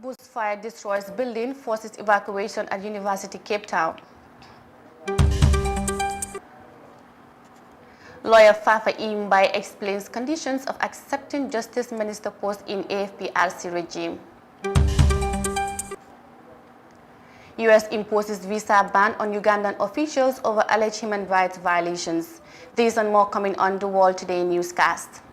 Bushfire destroys building, forces evacuation at University Cape Town. Lawyer Fafa Imbai explains conditions of accepting Justice Minister post in AFPRC regime. US imposes visa ban on Ugandan officials over alleged human rights violations. These and more coming on the World Today newscast.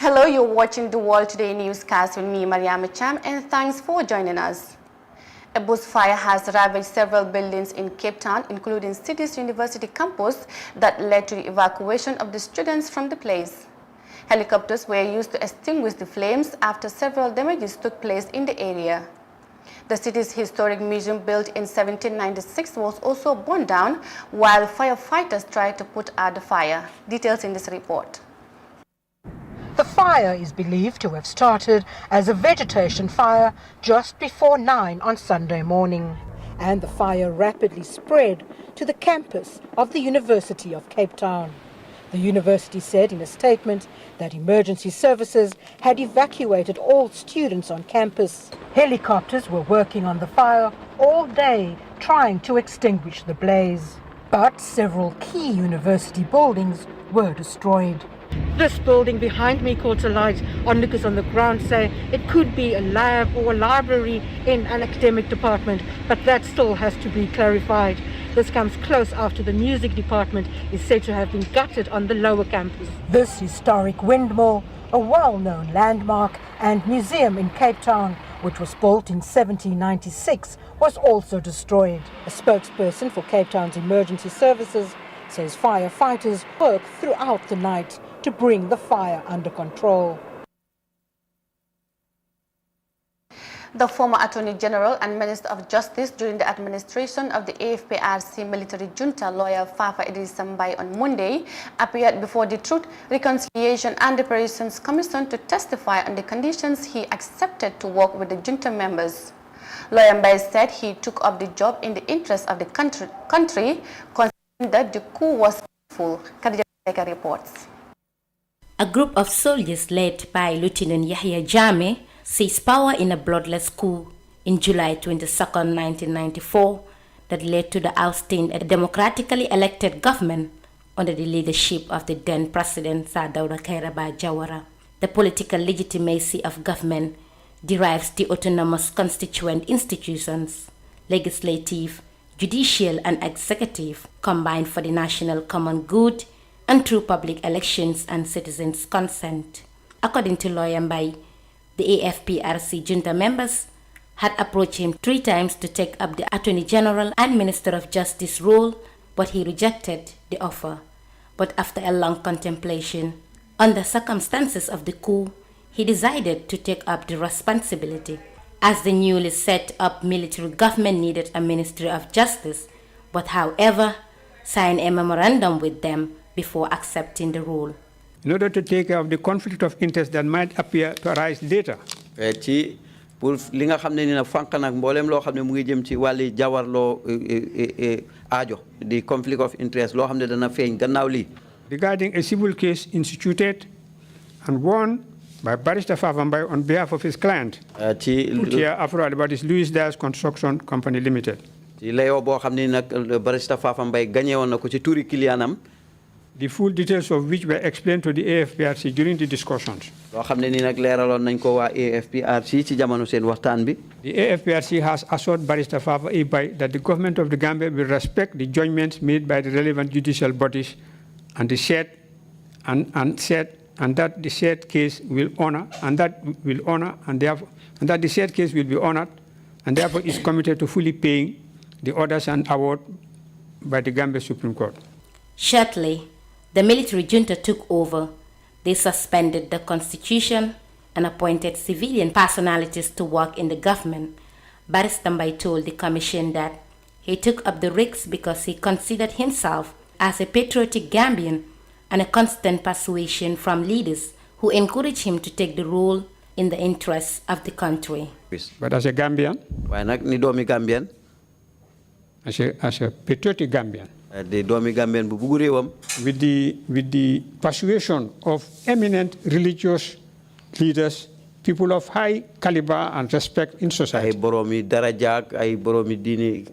Hello, you're watching the World Today newscast with me, Mariama Cham, and thanks for joining us. A bushfire has ravaged several buildings in Cape Town, including City's University campus, that led to the evacuation of the students from the place. Helicopters were used to extinguish the flames after several damages took place in the area. The city's historic museum, built in 1796, was also burned down while firefighters tried to put out the fire. Details in this report. The fire is believed to have started as a vegetation fire just before 9 on Sunday morning, and the fire rapidly spread to the campus of the University of Cape Town. The university said in a statement that emergency services had evacuated all students on campus. Helicopters were working on the fire all day trying to extinguish the blaze, but several key university buildings were destroyed. This building behind me caught alight. Onlookers on the ground say it could be a lab or a library in an academic department, but that still has to be clarified. This comes close after the music department is said to have been gutted on the lower campus. This historic windmill, a well-known landmark and museum in Cape Town, which was built in 1796, was also destroyed. A spokesperson for Cape Town's emergency services says firefighters worked throughout the night to bring the fire under control. The former Attorney General and Minister of Justice during the administration of the AFPRC military junta, lawyer Fafa Idrisambai, on Monday appeared before the Truth, Reconciliation and Reparations Commission to testify on the conditions he accepted to work with the junta members. Lawyer Mbai said he took up the job in the interest of the country considering that the coup was peaceful. Khadija reports. A group of soldiers led by Lieutenant Yahya Jammeh seized power in a bloodless coup in July 22, 1994 that led to the ousting of a democratically elected government under the leadership of the then President Sir Dawda Kairaba Jawara. The political legitimacy of government derives the autonomous constituent institutions, legislative, judicial and executive, combined for the national common good and through public elections and citizens' consent. According to Lawyer Mbai, the AFPRC junta members had approached him 3 times to take up the Attorney General and Minister of Justice role, but he rejected the offer. But after a long contemplation on the circumstances of the coup, he decided to take up the responsibility. As the newly set up military government needed a Ministry of Justice, but however, signed a memorandum with them before accepting the role. In order to take care of the conflict of interest that might appear to arise later. Pour li nga xamné ni na fank nak mbolem lo xamné mu ngi jëm ci wali jawarlo aajo the conflict of interest lo xamné dana feñ gannaaw li. Regarding a civil case instituted and won by Barrister Fafa Mbai on behalf of his client, here afterward about his Louis Dias Construction Company Limited. Ci layo bo xamné nak Barrister Fafa Mbai gagné won nako ci touri clientam, the full details of which were explained to the AFPRC during the discussions. The AFPRC has assured Barrister Fafa Ibai that the government of the Gambia will respect the judgments made by the relevant judicial bodies and that the said case will honor and that the said case will be honored and therefore is committed to fully paying the orders and award by the Gambia Supreme Court. Shortly, the military junta took over. They suspended the constitution and appointed civilian personalities to work in the government. Barrister Mbai told the commission that he took up the risks because he considered himself as a patriotic Gambian and a constant persuasion from leaders who encourage him to take the role in the interests of the country. But as a Gambian, waaye nag ni doomi Gambian, as a patriotic Gambian, di doomi Gambian bu bugg réewam, with the persuasion of eminent religious leaders, people of high caliber and respect in ay society. boroomi daraja ak ay boroomi diine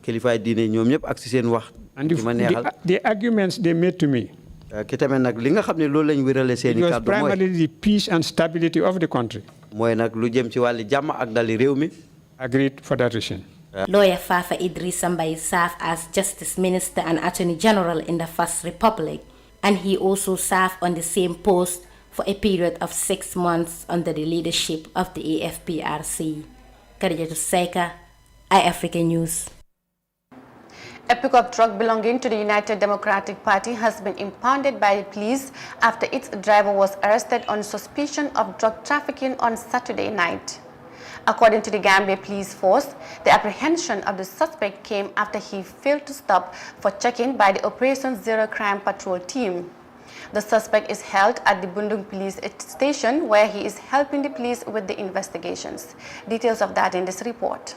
kilifaay diine ñoom ñëpp ak si seen wax. And ci ma neexal. the arguments they made to me, ki tamit nag li nga xam ne loolu lañ wérale seen i it was kàddu mooy primarily the peace and stability of the country. mooy nag lu jëm ci wàlli jàmm ak dali réew mi. Agreed for that reason. Lawyer Fafa Idrissa Mbaye served as Justice Minister and Attorney General in the First Republic, and he also served on the same post for a period of 6 months under the leadership of the AFPRC. Khadijatu Seka, iAfrica News. A pickup truck belonging to the United Democratic Party has been impounded by the police after its driver was arrested on suspicion of drug trafficking on Saturday night. According to the Gambia Police Force, the apprehension of the suspect came after he failed to stop for checking by the Operation Zero Crime Patrol team. The suspect is held at the Bundung Police Station, where he is helping the police with the investigations. Details of that in this report.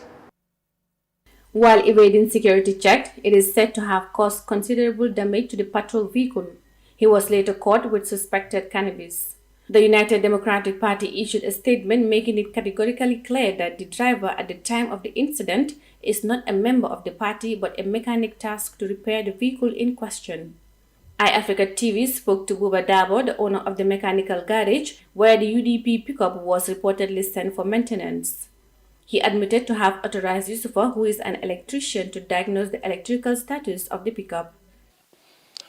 While evading security check, it is said to have caused considerable damage to the patrol vehicle. He was later caught with suspected cannabis. The United Democratic Party issued a statement making it categorically clear that the driver at the time of the incident is not a member of the party but a mechanic tasked to repair the vehicle in question. iAfrica TV spoke to Buba Dabo, the owner of the mechanical garage, where the UDP pickup was reportedly sent for maintenance. He admitted to have authorized Yusufa, who is an electrician, to diagnose the electrical status of the pickup.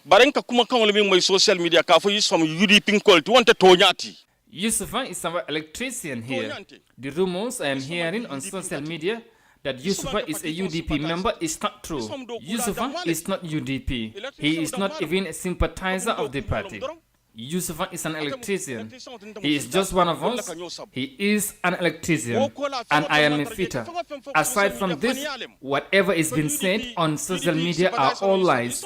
Barenka kuma kan wala min social media ka fo Yusufa UDP quality wanta tonyati. Yusufa is our electrician here. The rumors I am hearing on social media that Yusufa is a UDP member is not true. Yusufa is not UDP. He is not even a sympathizer of the party. Yusufa is an electrician. He is just one of us. He is an electrician. And I am a fitter. Aside from this, whatever is being said on social media are all lies.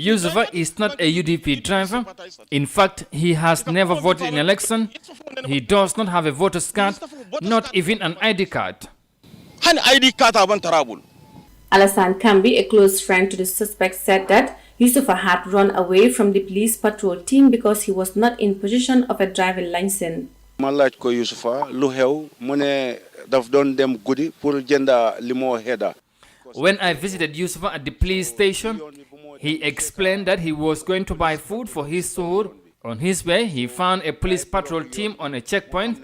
Yusufa is not a UDP driver. In fact, he has never voted in election. He does not have a voter's card, not even an ID card. Alassane Kambi, a close friend to the suspect, said that Yusufa had run away from the police patrol team because he was not in possession of a driving license. ma laaj ko Yusufa lu xew mu ne daf doon dem guddi pour jënda li moo xeda. When I visited Yusufa at the police station, he explained that he was going to buy food for his suhoor. On his way, he found a police patrol team on a checkpoint.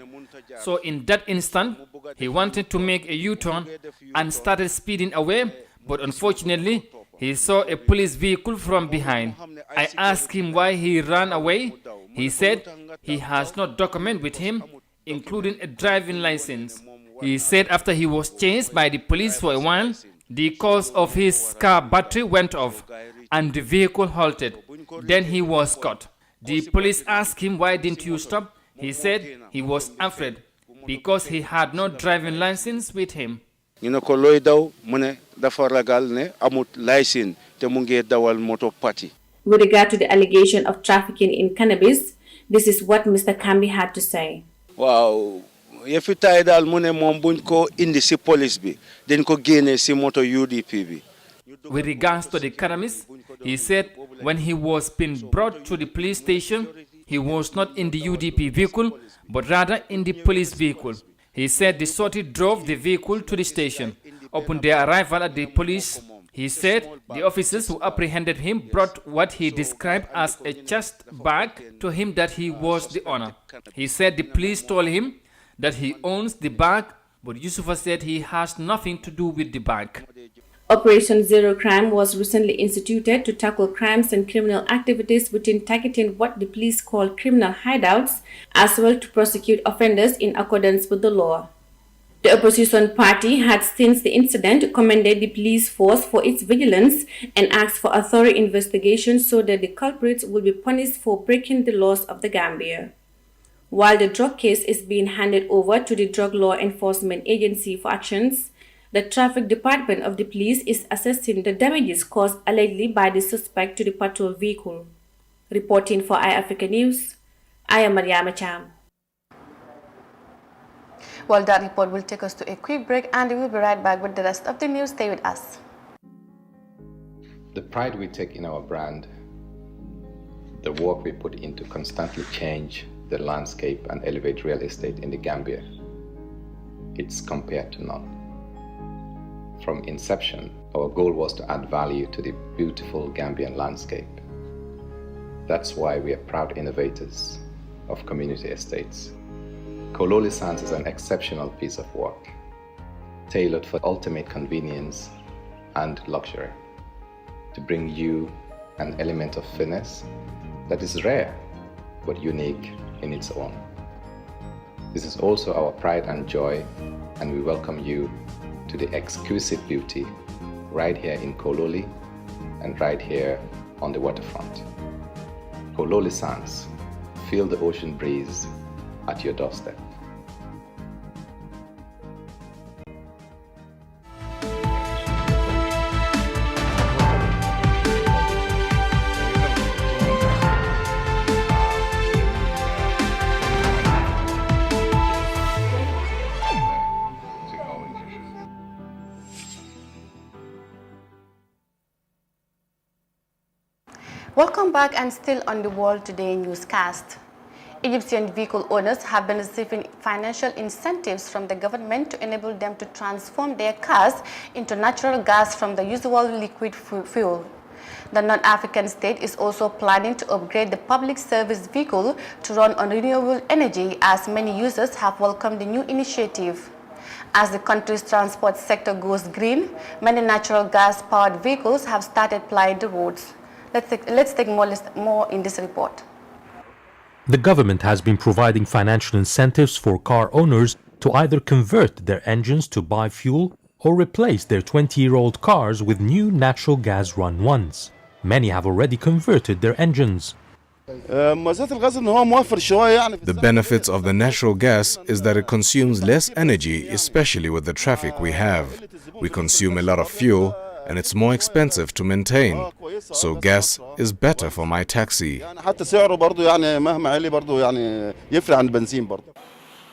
So in that instant, he wanted to make a U-turn and started speeding away, but unfortunately, he saw a police vehicle from behind. I asked him why he ran away. He said he has no document with him, including a driving license. He said after he was chased by the police for a while, the cause of his car battery went off and the vehicle halted. Then he was caught. The police asked him, why didn't you stop? He said he was afraid because he had no driving license with him. ñu ne ko looy daw mu ne dafa ragal ne amut license te mu ngi dawal moto party. With regard to the allegation of trafficking in cannabis, this is what Mr. Kambi had to say. waaw yëfi taay daal mu ne moom buñ ko indi si police bi dañ ko génne si moto UDP bi. With regards to the cannabis, he said when he was being brought to the police station, he was not in the UDP vehicle, but rather in the police vehicle. He said the sortie drove the vehicle to the station. Upon their arrival at the police, he said the officers who apprehended him brought what he described as a chest bag to him that he was the owner. He said the police told him that he owns the bag, but Yusufa said he has nothing to do with the bag. Operation Zero Crime was recently instituted to tackle crimes and criminal activities within targeting what the police call criminal hideouts, as well to prosecute offenders in accordance with the law. The opposition party had since the incident commended the police force for its vigilance and asked for a thorough investigation so that the culprits will be punished for breaking the laws of the Gambia. While the drug case is being handed over to the Drug Law Enforcement Agency for actions, The traffic department of the police is assessing the damages caused allegedly by the suspect to the patrol vehicle. Reporting for iAfrica News, I am Mariama Cham. Well, that report will take us to a quick break, and we will be right back with the rest of the news. Stay with us. The pride we take in our brand, the work we put into constantly change the landscape and elevate real estate in the Gambia, it's compared to none. From inception, our goal was to add value to the beautiful Gambian landscape. That's why we are proud innovators of community estates. Kololi Sands is an exceptional piece of work, tailored for ultimate convenience and luxury, to bring you an element of finesse that is rare but unique in its own. This is also our pride and joy, and we welcome you to the exquisite beauty right here in Kololi and right here on the waterfront. Kololi Sands, feel the ocean breeze at your doorstep. Welcome back, and still on the World Today newscast. Egyptian vehicle owners have been receiving financial incentives from the government to enable them to transform their cars into natural gas from the usual liquid fuel. The non-African state is also planning to upgrade the public service vehicle to run on renewable energy, as many users have welcomed the new initiative. As the country's transport sector goes green, many natural gas-powered vehicles have started plying the roads. Let's take more in this report. The government has been providing financial incentives for car owners to either convert their engines to biofuel or replace their 20-year-old cars with new natural gas-run ones. Many have already converted their engines. The benefits of the natural gas is that it consumes less energy, especially with the traffic we have. We consume a lot of fuel, and it's more expensive to maintain. So gas is better for my taxi. The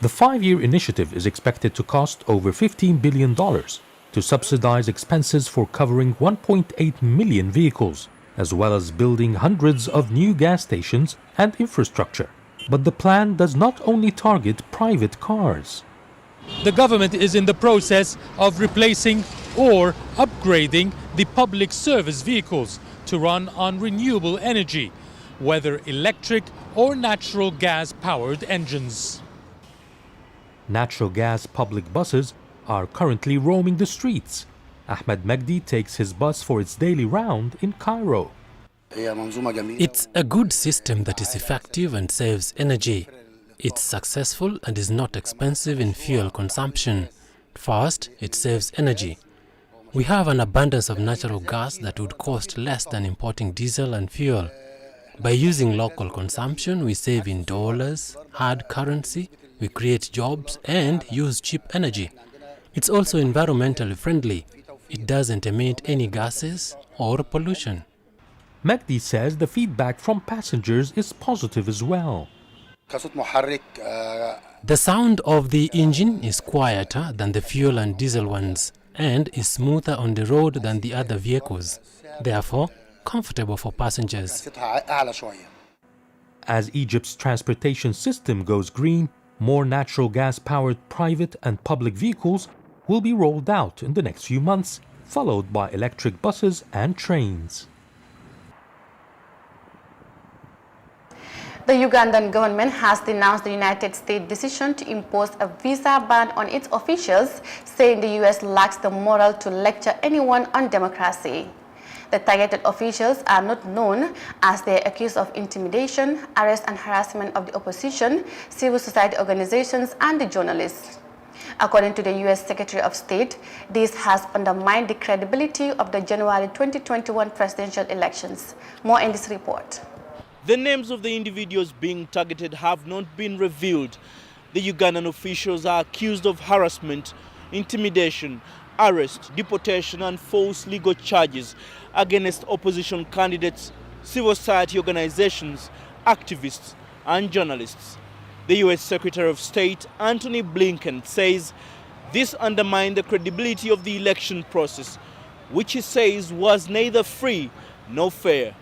5-year initiative is expected to cost over $15 billion to subsidize expenses for covering 1.8 million vehicles, as well as building hundreds of new gas stations and infrastructure. But the plan does not only target private cars. The government is in the process of replacing or upgrading the public service vehicles to run on renewable energy, whether electric or natural gas-powered engines. Natural gas public buses are currently roaming the streets. Ahmed Magdi takes his bus for its daily round in Cairo. It's a good system that is effective and saves energy. It's successful and is not expensive in fuel consumption. First, it saves energy. We have an abundance of natural gas that would cost less than importing diesel and fuel. By using local consumption, we save in dollars, hard currency, we create jobs and use cheap energy. It's also environmentally friendly. It doesn't emit any gases or pollution. Magdi says the feedback from passengers is positive as well. The sound of the engine is quieter than the fuel and diesel ones and is smoother on the road than the other vehicles, therefore comfortable for passengers. As Egypt's transportation system goes green, more natural gas-powered private and public vehicles will be rolled out in the next few months, followed by electric buses and trains. The Ugandan government has denounced the United States' decision to impose a visa ban on its officials, saying the U.S. lacks the moral to lecture anyone on democracy. The targeted officials are not known, as they are accused of intimidation, arrest and harassment of the opposition, civil society organizations and the journalists. According to the U.S. Secretary of State, this has undermined the credibility of the January 2021 presidential elections. More in this report. The names of the individuals being targeted have not been revealed. The Ugandan officials are accused of harassment, intimidation, arrest, deportation and false legal charges against opposition candidates, civil society organizations, activists and journalists. The U.S. Secretary of State Antony Blinken says this undermined the credibility of the election process, which he says was neither free nor fair.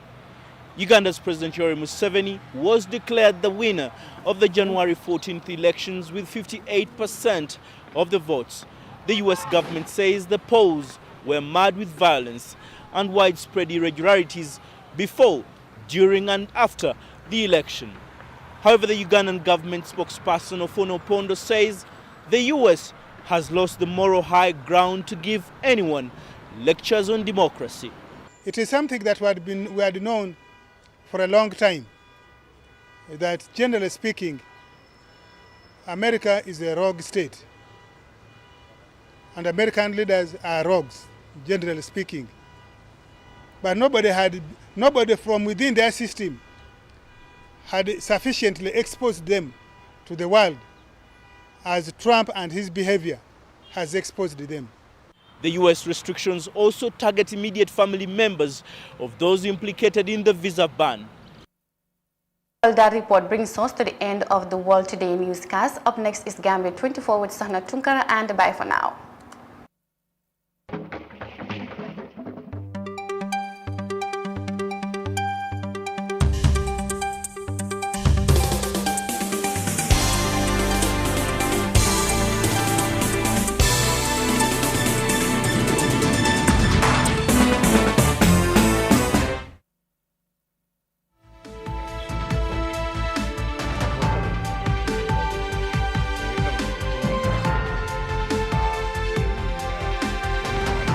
Uganda's President Yoweri Museveni was declared the winner of the January 14th elections with 58% of the votes. The U.S. government says the polls were marred with violence and widespread irregularities before, during and after the election. However, the Ugandan government spokesperson Ofono Opondo says the U.S. has lost the moral high ground to give anyone lectures on democracy. It is something that we had known for a long time, that generally speaking, America is a rogue state. And American leaders are rogues, generally speaking. But nobody from within their system had sufficiently exposed them to the world as Trump and his behavior has exposed them. The U.S. restrictions also target immediate family members of those implicated in the visa ban. Well, that report brings us to the end of the World Today newscast. Up next is Gambia 24 with Sahna Tunkara, and bye for now.